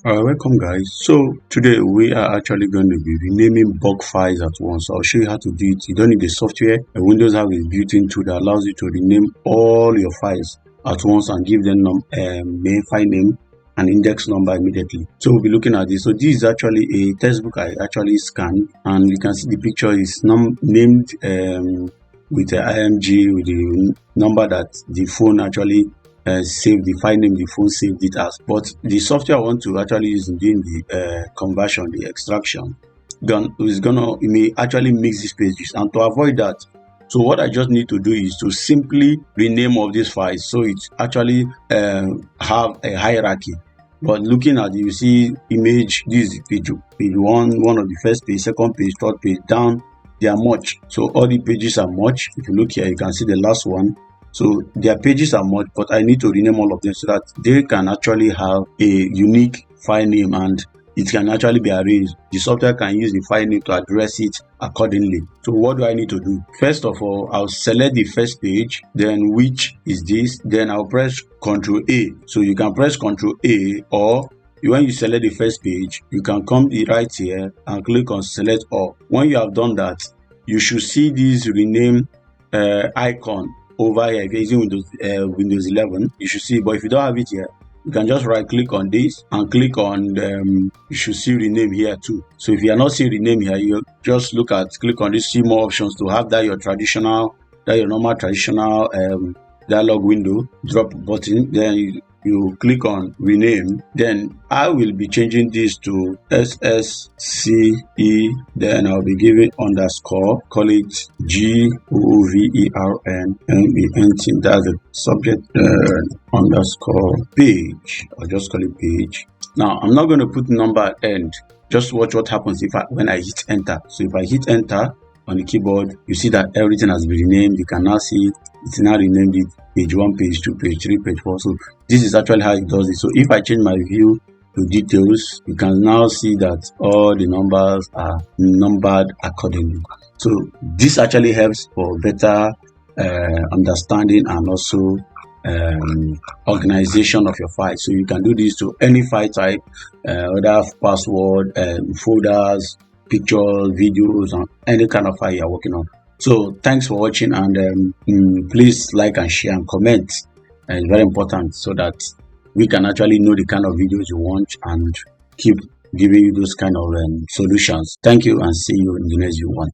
Welcome guys. So today we are actually going to be renaming bulk files at once. I'll show you how to do it. You don't need the software. Windows have a built-in tool that allows you to rename all your files at once and give them main file name and index number immediately. So we'll be looking at this. So this is actually a textbook I actually scanned, and you can see the picture is named with the IMG with the number that the phone actually save the file name the phone saved it as. But the software I want to actually use in doing the conversion, the extraction, it may actually mix these pages. And to avoid that, so what I just need to do is to simply rename of these files so it actually have a hierarchy. But looking at it, you see image, this is page one of the first page, second page, third page, down, they are merged. So all the pages are merged. If you look here, you can see the last one. So their pages are merged, but I need to rename all of them so that they can actually have a unique file name and it can actually be arranged. The software can use the file name to address it accordingly. So what do I need to do? First of all, I'll select the first page, then which is this, then I'll press Ctrl A. So you can press Ctrl A, or when you select the first page, you can come right here and click on select all. When you have done that, you should see this rename icon over here. If you're using Windows 11, you should see, but if you don't have it here, you can just right click on this and click on you should see rename here too. So if you are not seeing rename here, you just click on this, see more options to have that your normal traditional dialog window drop button. Then you click on rename. Then I will be changing this to SSCE. Then I'll be giving underscore, call it GOVERNMENT. That's the subject, underscore page. I'll just call it page. Now I'm not going to put number at end. Just watch what happens when I hit enter. So if I hit enter on the keyboard, you see that everything has been renamed. You can now see it's now renamed it page 1, page 2, page 3, page 4. So this is actually how it does it. So if I change my view to details, you can now see that all the numbers are numbered accordingly. So this actually helps for better understanding and also organization of your file. So you can do this to any file type, whether password, folders, pictures, videos, and any kind of file you're working on. So thanks for watching, and please like and share and comment. It's very important so that we can actually know the kind of videos you want and keep giving you those kind of solutions. Thank you, and see you in the next one.